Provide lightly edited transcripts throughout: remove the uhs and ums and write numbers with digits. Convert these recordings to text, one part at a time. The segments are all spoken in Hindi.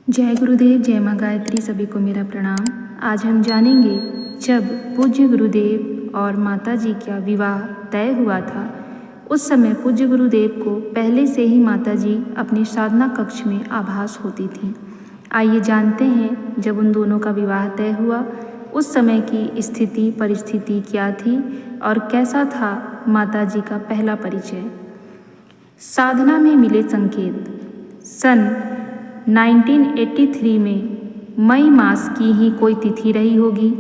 जय गुरुदेव, जय माँ गायत्री, सभी को मेरा प्रणाम। आज हम जानेंगे जब पूज्य गुरुदेव और माता जी का विवाह तय हुआ था, उस समय पूज्य गुरुदेव को पहले से ही माता जी अपने साधना कक्ष में आभास होती थी। आइए जानते हैं जब उन दोनों का विवाह तय हुआ उस समय की स्थिति परिस्थिति क्या थी और कैसा था माता जी का पहला परिचय। साधना में मिले संकेत। सन 1983 में मई मास की ही कोई तिथि रही होगी।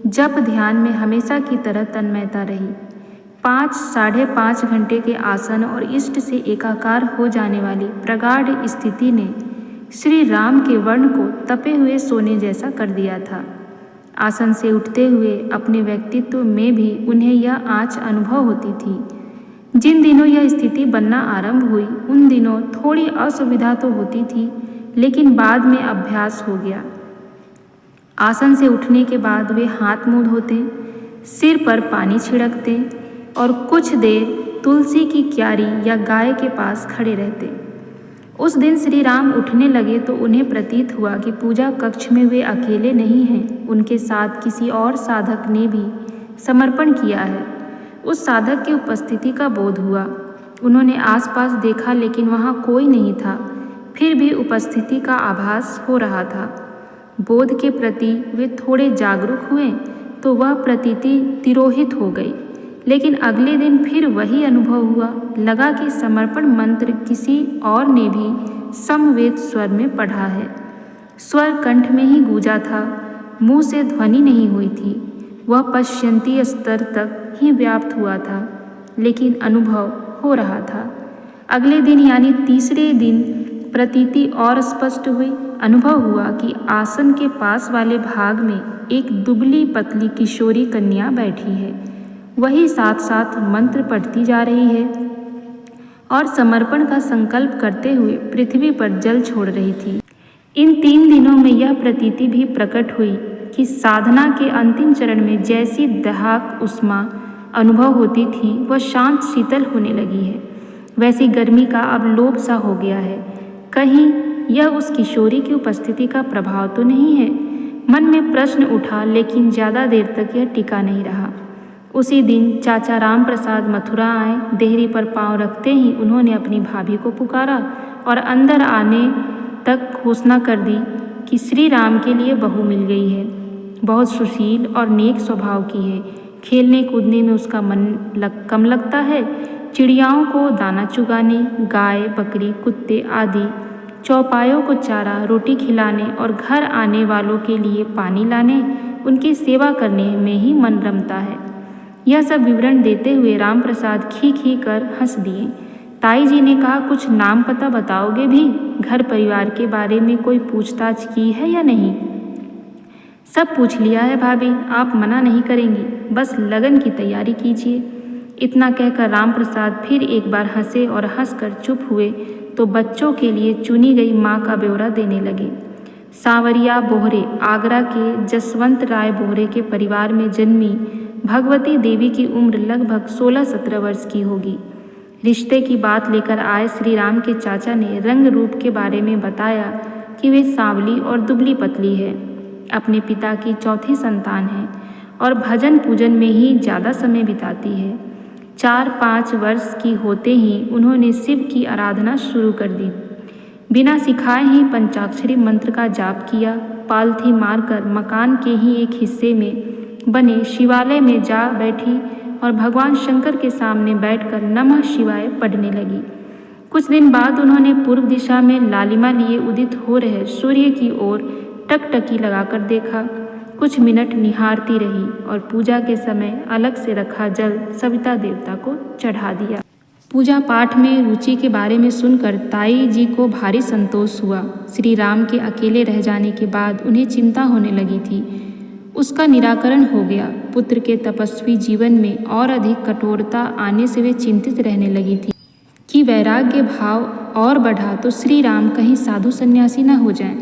जप ध्यान में हमेशा की तरह तन्मयता रही। 5-5.5 घंटे के आसन और इष्ट से एकाकार हो जाने वाली प्रगाढ़ स्थिति ने श्री राम के वर्ण को तपे हुए सोने जैसा कर दिया था। आसन से उठते हुए अपने व्यक्तित्व में भी उन्हें यह आँच अनुभव होती थी। जिन दिनों यह स्थिति बनना आरंभ हुई उन दिनों थोड़ी असुविधा तो होती थी, लेकिन बाद में अभ्यास हो गया। आसन से उठने के बाद वे हाथ मुंह धोते, सिर पर पानी छिड़कते और कुछ देर तुलसी की क्यारी या गाय के पास खड़े रहते। उस दिन श्री राम उठने लगे तो उन्हें प्रतीत हुआ कि पूजा कक्ष में वे अकेले नहीं हैं, उनके साथ किसी और साधक ने भी समर्पण किया है। उस साधक की उपस्थिति का बोध हुआ। उन्होंने आसपास देखा लेकिन वहाँ कोई नहीं था, फिर भी उपस्थिति का आभास हो रहा था। बोध के प्रति वे थोड़े जागरूक हुए तो वह प्रतीति तिरोहित हो गई, लेकिन अगले दिन फिर वही अनुभव हुआ। लगा कि समर्पण मंत्र किसी और ने भी समवेत स्वर में पढ़ा है। स्वर कंठ में ही गूंजा था, मुंह से ध्वनि नहीं हुई थी। वह पश्यंती स्तर तक ही व्याप्त हुआ था, लेकिन अनुभव हो रहा था। अगले दिन यानी तीसरे दिन प्रतीति और स्पष्ट हुई। अनुभव हुआ कि आसन के पास वाले भाग में एक दुबली पतली किशोरी कन्या बैठी है। वही साथ साथ मंत्र पढ़ती जा रही है और समर्पण का संकल्प करते हुए पृथ्वी पर जल छोड़ रही थी। इन 3 दिनों में यह प्रतीति भी प्रकट हुई कि साधना के अंतिम चरण में जैसी दहाक उष्मा अनुभव होती थी वह शांत शीतल होने लगी है। वैसी गर्मी का अब लोभ सा हो गया है। कहीं यह उस किशोरी की उपस्थिति का प्रभाव तो नहीं है? मन में प्रश्न उठा, लेकिन ज़्यादा देर तक यह टिका नहीं रहा। उसी दिन चाचा राम प्रसाद मथुरा आए। देहरी पर पांव रखते ही उन्होंने अपनी भाभी को पुकारा और अंदर आने तक घोषणा कर दी कि श्री राम के लिए बहू मिल गई है। बहुत सुशील और नेक स्वभाव की है। खेलने कूदने में उसका मन कम लगता है। चिड़ियाओं को दाना चुगाने, गाय बकरी कुत्ते आदि चौपायों को चारा रोटी खिलाने और घर आने वालों के लिए पानी लाने, उनकी सेवा करने में ही मन रमता है। यह सब विवरण देते हुए राम प्रसाद खी खी कर हंस दिए। ताई जी ने कहा, कुछ नाम पता बताओगे भी? घर परिवार के बारे में कोई पूछताछ की है या नहीं? सब पूछ लिया है भाभी, आप मना नहीं करेंगी, बस लगन की तैयारी कीजिए। इतना कहकर राम प्रसाद फिर एक बार हंसे और हंसकर चुप हुए तो बच्चों के लिए चुनी गई माँ का ब्यौरा देने लगे। सांवरिया बोहरे आगरा के जसवंत राय बोहरे के परिवार में जन्मी भगवती देवी की उम्र लगभग 16-17 वर्ष की होगी। रिश्ते की बात लेकर आए श्री राम के चाचा ने रंग रूप के बारे में बताया कि वे सांवली और दुबली पतली है, अपने पिता की चौथी संतान है और भजन पूजन में ही ज़्यादा समय बिताती है। 4-5 वर्ष की होते ही उन्होंने शिव की आराधना शुरू कर दी। बिना सिखाए ही पंचाक्षरी मंत्र का जाप किया। पालथी मारकर मकान के ही एक हिस्से में बने शिवालय में जा बैठी और भगवान शंकर के सामने बैठकर नमः शिवाय पढ़ने लगी। कुछ दिन बाद उन्होंने पूर्व दिशा में लालिमा लिए उदित हो रहे सूर्य की ओर टकटकी लगाकर देखा। कुछ मिनट निहारती रही और पूजा के समय अलग से रखा जल सविता देवता को चढ़ा दिया। पूजा पाठ में रुचि के बारे में सुनकर ताई जी को भारी संतोष हुआ। श्री राम के अकेले रह जाने के बाद उन्हें चिंता होने लगी थी, उसका निराकरण हो गया। पुत्र के तपस्वी जीवन में और अधिक कठोरता आने से वे चिंतित रहने लगी थी कि वैराग्य भाव और बढ़ा तो श्री राम कहीं साधु सन्यासी न हो जाएं।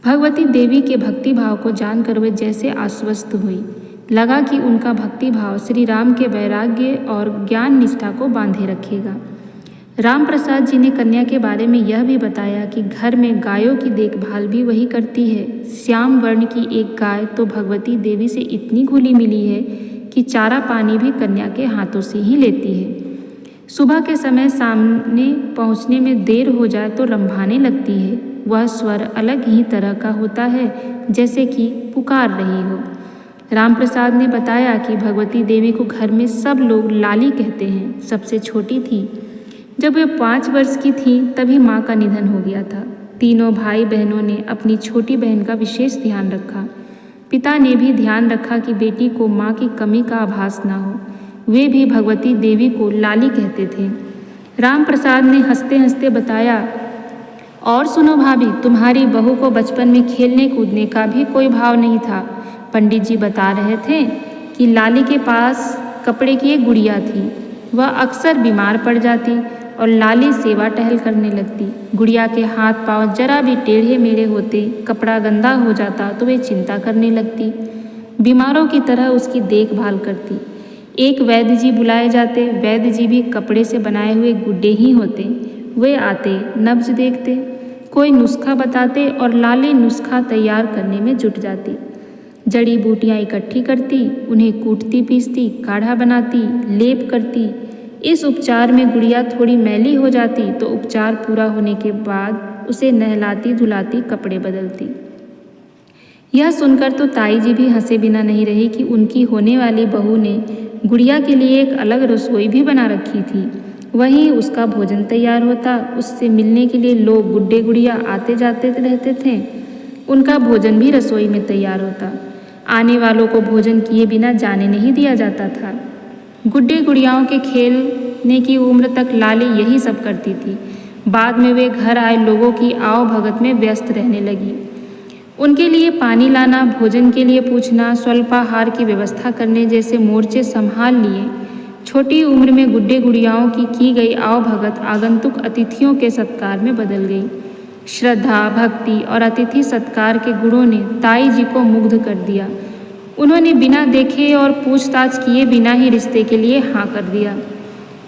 भगवती देवी के भक्ति भाव को जानकर वे जैसे आश्वस्त हुई। लगा कि उनका भक्ति भाव श्री राम के वैराग्य और ज्ञान निष्ठा को बांधे रखेगा। राम प्रसाद जी ने कन्या के बारे में यह भी बताया कि घर में गायों की देखभाल भी वही करती है। श्याम वर्ण की एक गाय तो भगवती देवी से इतनी घुली मिली है कि चारा पानी भी कन्या के हाथों से ही लेती है। सुबह के समय सामने पहुंचने में देर हो जाए तो रंभाने लगती है। वह स्वर अलग ही तरह का होता है, जैसे कि पुकार रही हो। राम प्रसाद ने बताया कि भगवती देवी को घर में सब लोग लाली कहते हैं। सबसे छोटी थी। जब वे 5 वर्ष की थी तभी माँ का निधन हो गया था। तीनों भाई बहनों ने अपनी छोटी बहन का विशेष ध्यान रखा। पिता ने भी ध्यान रखा कि बेटी को माँ की कमी का आभास ना हो। वे भी भगवती देवी को लाली कहते थे। राम प्रसाद ने हंसते हंसते बताया, और सुनो भाभी, तुम्हारी बहू को बचपन में खेलने कूदने का भी कोई भाव नहीं था। पंडित जी बता रहे थे कि लाली के पास कपड़े की एक गुड़िया थी। वह अक्सर बीमार पड़ जाती और लाली सेवा टहल करने लगती। गुड़िया के हाथ पांव जरा भी टेढ़े मेढ़े होते, कपड़ा गंदा हो जाता तो वे चिंता करने लगती। बीमारों की तरह उसकी देखभाल करती। एक वैद्य जी बुलाए जाते। वैद्य जी भी कपड़े से बनाए हुए गुड्डे ही होते। वे आते, नब्ज देखते, कोई नुस्खा बताते और लाली नुस्खा तैयार करने में जुट जाती। जड़ी बूटियाँ इकट्ठी करती, उन्हें कूटती पीसती, काढ़ा बनाती, लेप करती। इस उपचार में गुड़िया थोड़ी मैली हो जाती तो उपचार पूरा होने के बाद उसे नहलाती धुलाती, कपड़े बदलती। यह सुनकर तो ताई जी भी हंसे बिना नहीं रही कि उनकी होने वाली बहू ने गुड़िया के लिए एक अलग रसोई भी बना रखी थी। वहीं उसका भोजन तैयार होता। उससे मिलने के लिए लोग गुड्डे गुड़िया आते जाते रहते थे। उनका भोजन भी रसोई में तैयार होता। आने वालों को भोजन किए बिना जाने नहीं दिया जाता था। गुड्डे गुड़ियाओं के खेलने की उम्र तक लाली यही सब करती थी। बाद में वे घर आए लोगों की आव भगत में व्यस्त रहने लगी। उनके लिए पानी लाना, भोजन के लिए पूछना, स्वल्पाहार की व्यवस्था करने जैसे मोर्चे संभाल लिए। छोटी उम्र में गुड्डे गुड़ियाओं की गई आव भगत आगंतुक अतिथियों के सत्कार में बदल गई। श्रद्धा, भक्ति और अतिथि सत्कार के गुणों ने ताई जी को मुग्ध कर दिया। उन्होंने बिना देखे और पूछताछ किए बिना ही रिश्ते के लिए हाँ कर दिया।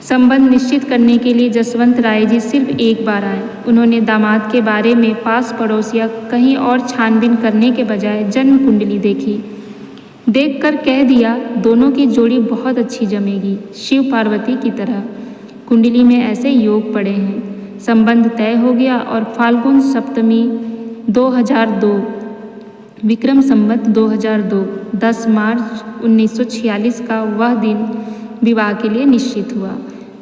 संबंध निश्चित करने के लिए जसवंत राय जी सिर्फ एक बार आए। उन्होंने दामाद के बारे में पास पड़ोस या कहीं और छानबीन करने के बजाय जन्म कुंडली देखी। देखकर कह दिया, दोनों की जोड़ी बहुत अच्छी जमेगी, शिव पार्वती की तरह। कुंडली में ऐसे योग पड़े हैं। संबंध तय हो गया और फाल्गुन सप्तमी 2002 विक्रम संवत 2002 10 मार्च 1946 का वह दिन विवाह के लिए निश्चित हुआ।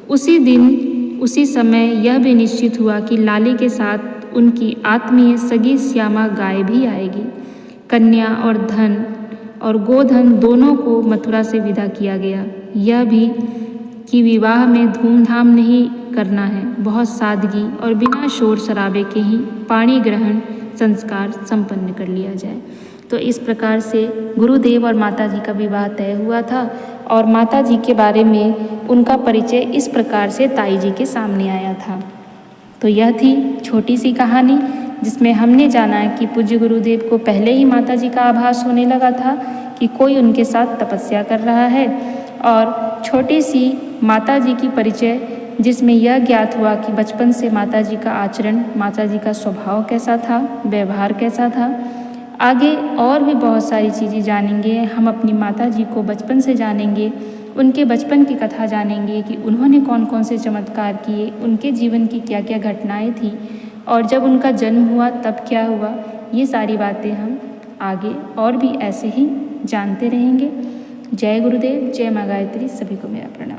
उसी दिन उसी समय यह भी निश्चित हुआ कि लाली के साथ उनकी आत्मीय सगी श्यामा गाय भी आएगी। कन्या और धन और गोधन दोनों को मथुरा से विदा किया गया। यह भी कि विवाह में धूमधाम नहीं करना है, बहुत सादगी और बिना शोर शराबे के ही पाणी ग्रहण संस्कार संपन्न कर लिया जाए। तो इस प्रकार से गुरुदेव और माताजी का विवाह तय हुआ था और माताजी के बारे में उनका परिचय इस प्रकार से ताई जी के सामने आया था। तो यह थी छोटी सी कहानी जिसमें हमने जाना कि पूज्य गुरुदेव को पहले ही माताजी का आभास होने लगा था कि कोई उनके साथ तपस्या कर रहा है, और छोटी सी माताजी की परिचय जिसमें यह ज्ञात हुआ कि बचपन से माताजी का आचरण, माताजी का स्वभाव कैसा था, व्यवहार कैसा था। आगे और भी बहुत सारी चीज़ें जानेंगे। हम अपनी माताजी को बचपन से जानेंगे, उनके बचपन की कथा जानेंगे कि उन्होंने कौन कौन से चमत्कार किए, उनके जीवन की क्या क्या घटनाएं थी और जब उनका जन्म हुआ तब क्या हुआ। ये सारी बातें हम आगे और भी ऐसे ही जानते रहेंगे। जय गुरुदेव, जय माँ गायत्री। सभी को मेरा प्रणाम।